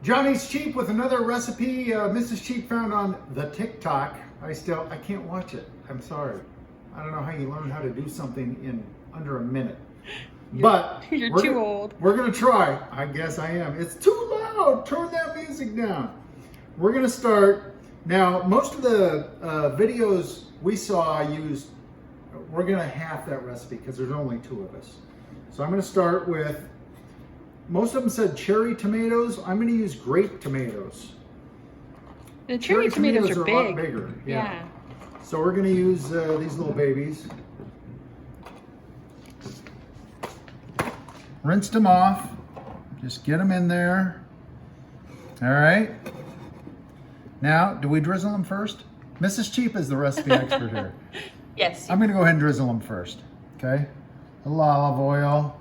Johnny's Cheap with another recipe Mrs. Cheap found on the TikTok. I can't watch it. I'm sorry. I don't know how you learn how to do something in under a minute. But you're too old. We're gonna try. I guess I am. It's too loud. Turn that music down. We're gonna start. Now, most of the videos we saw used, we're gonna half that recipe because there's only 2 of us. So I'm gonna start with, most of them said cherry tomatoes. I'm gonna use grape tomatoes. The cherry tomatoes are big. A lot bigger. Yeah. So we're gonna use these little babies. Rinsed them off. Just get them in there. All right. Now, do we drizzle them first? Mrs. Cheap is the recipe expert here. Yes. I'm gonna go ahead and drizzle them first. Okay. A little olive oil.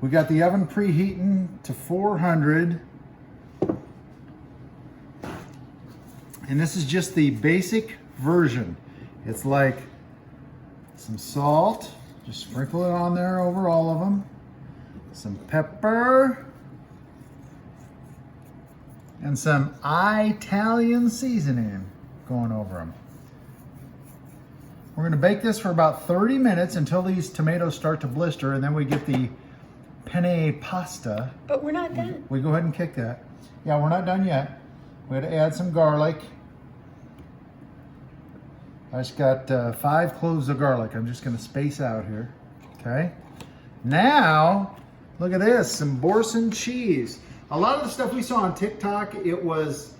We got the oven preheating to 400. And this is just the basic version. It's like some salt, just sprinkle it on there over all of them. Some pepper. And some Italian seasoning going over them. We're gonna bake this for about 30 minutes until these tomatoes start to blister, and then we get the penne pasta. But we're not done. We go ahead and kick that. Yeah, we're not done yet. We had to add some garlic. I just got 5 cloves of garlic. I'm just gonna space out here, okay? Now, look at this, some Boursin cheese. A lot of the stuff we saw on TikTok, it was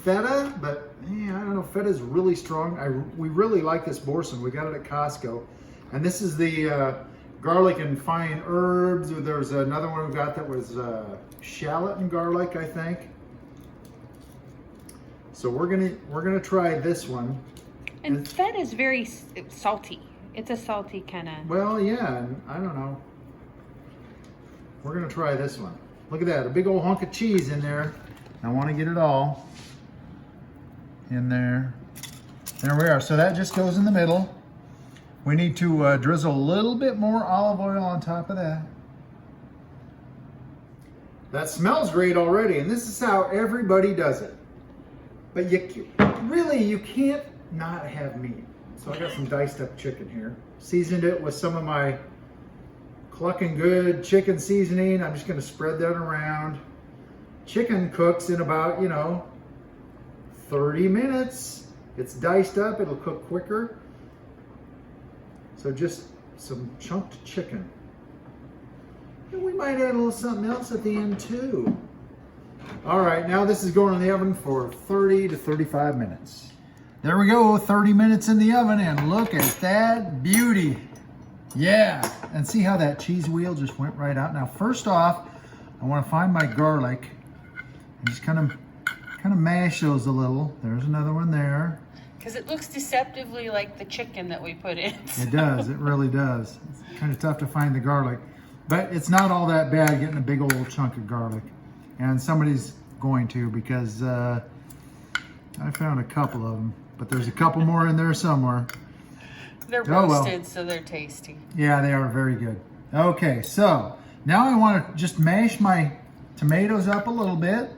feta, but yeah, I don't know, feta's really strong. We really like this Boursin. We got it at Costco. And this is the garlic and fine herbs. There was another one we got that was shallot and garlic, I think. So we're gonna try this one. And feta is very salty. It's a salty kind of. Well, yeah, I don't know. We're gonna try this one. Look at that, a big old hunk of cheese in there. I want to get it all in there. There we are. So that just goes in the middle. We need to drizzle a little bit more olive oil on top of that. That smells great already, and this is how everybody does it. But you can't not have meat. So I got some diced up chicken here. Seasoned it with some of my Clucking Good chicken seasoning. I'm just going to spread that around. Chicken cooks in about, 30 minutes. It's diced up, it'll cook quicker. So just some chunked chicken. And we might add a little something else at the end too. All right, now this is going in the oven for 30 to 35 minutes. There we go, 30 minutes in the oven, and look at that beauty. Yeah, and see how that cheese wheel just went right out. Now, first off, I want to find my garlic and just kind of mash those a little. There's another one there. Because it looks deceptively like the chicken that we put in. It does, it really does. It's kind of tough to find the garlic, but it's not all that bad getting a big old chunk of garlic. And somebody's going to, because I found a couple of them, but there's a couple more in there somewhere. They're roasted, so they're tasty. Yeah, they are very good. Okay, so now I want to just mash my tomatoes up a little bit.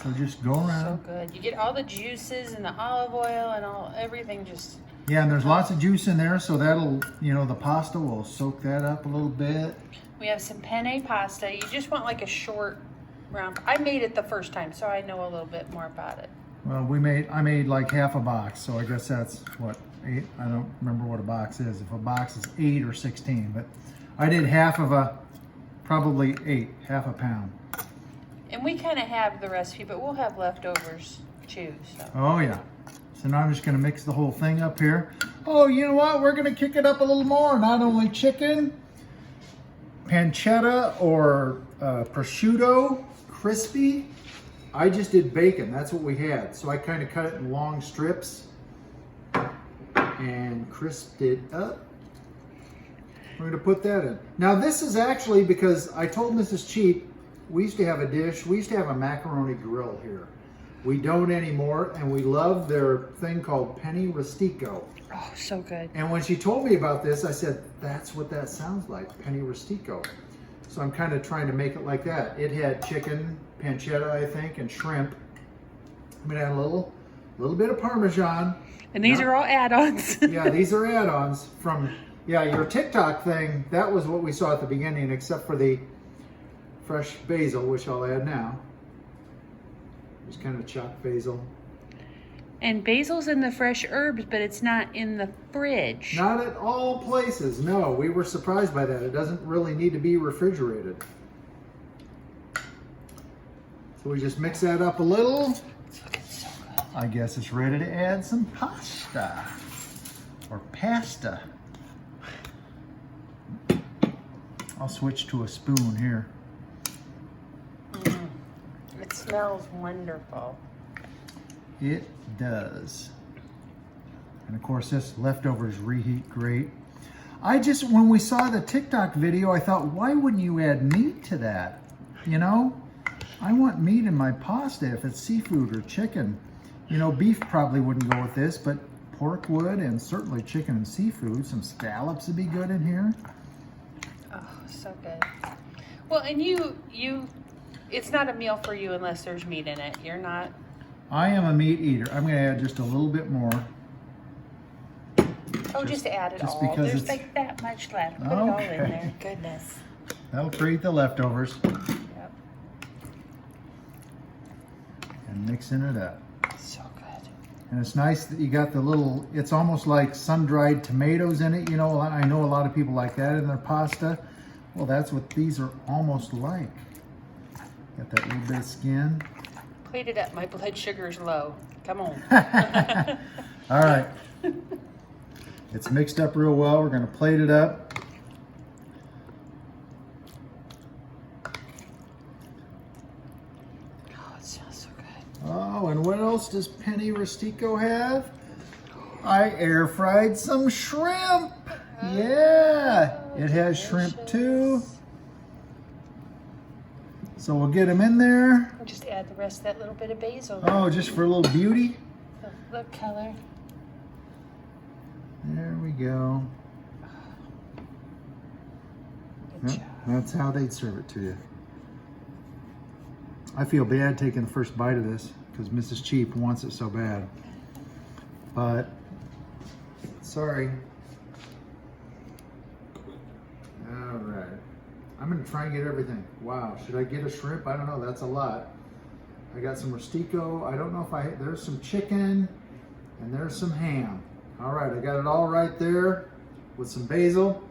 So just go around. So good. You get all the juices and the olive oil and everything just... Yeah, and there's lots of juice in there, so that'll, the pasta will soak that up a little bit. We have some penne pasta. You just want like a short round. I made it the first time, so I know a little bit more about it. Well, I made like half a box, so I guess that's what, 8? I don't remember what a box is. If a box is 8 or 16, but I did probably 8, half a pound. And we kind of have the recipe, but we'll have leftovers too. So. Oh yeah. So now I'm just going to mix the whole thing up here. Oh, you know what? We're going to kick it up a little more. Not only chicken, pancetta or prosciutto, crispy. I just did bacon. That's what we had. So I kind of cut it in long strips and crisped it up. We're going to put that in. Now this is actually because I told Mrs. Cheap we used to have a macaroni grill here. We don't anymore, and we love their thing called Penne Rustica. Oh, so good. And when she told me about this, I said, that's what that sounds like, Penne Rustica. So I'm kind of trying to make it like that. It had chicken, pancetta, I think, and shrimp. I'm gonna add a little bit of Parmesan. And these are all add-ons. Yeah, these are add-ons from, yeah, your TikTok thing. That was what we saw at the beginning, except for the fresh basil, which I'll add now. Just kind of chopped basil. And basil's in the fresh herbs, but it's not in the fridge. Not at all places, no. We were surprised by that. It doesn't really need to be refrigerated. So we just mix that up a little. It's looking so good. I guess it's ready to add some pasta or pasta. I'll switch to a spoon here. It smells wonderful. It does. And of course this leftovers reheat great. When we saw the TikTok video, I thought, why wouldn't you add meat to that? You know, I want meat in my pasta if it's seafood or chicken. You know, beef probably wouldn't go with this, but pork would, and certainly chicken and seafood. Some scallops would be good in here. Oh, so good. Well, and you, it's not a meal for you unless there's meat in it. You're not. I am a meat eater. I'm going to add just a little bit more. Oh, just add it just all. because There's it's like that much left. Put it all in there. Goodness. That'll create the leftovers. Yep. And mixing it up. So good. And it's nice that you got the little, it's almost like sun-dried tomatoes in it. You know, I know a lot of people like that in their pasta. Well, that's what these are almost like. Got that little bit of skin. Plate it up. My blood sugar's low. Come on. All right. It's mixed up real well. We're going to plate it up. Oh, it smells so good. Oh, and what else does Penne Rustica have? I air fried some shrimp. Yeah, it has shrimp too. So we'll get them in there. I'll just add the rest of that little bit of basil. Oh, just for a little beauty. The color. There we go. Good Yep, job. that's how they'd serve it to you. I feel bad taking the first bite of this because Mrs. Cheap wants it so bad. But, sorry. All right. I'm gonna try and get everything. Wow, should I get a shrimp? I don't know, that's a lot. I got some Rustico. I don't know if there's some chicken and there's some ham. All right, I got it all right there with some basil.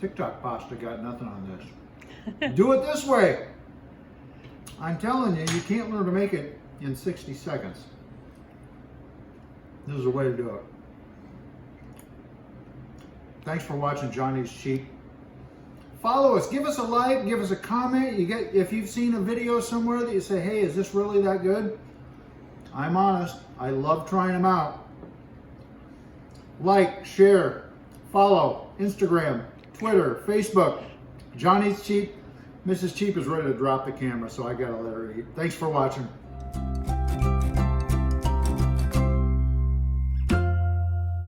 TikTok pasta got nothing on this. Do it this way. I'm telling you, you can't learn to make it in 60 seconds. This is a way to do it. Thanks for watching Johnny's Cheap. Follow us, give us a like, give us a comment. If you've seen a video somewhere that you say, hey, is this really that good? I'm honest, I love trying them out. Like, share, follow, Instagram, Twitter, Facebook, Johnny's Cheap. Mrs. Cheap is ready to drop the camera, so I gotta let her eat. Thanks for watching.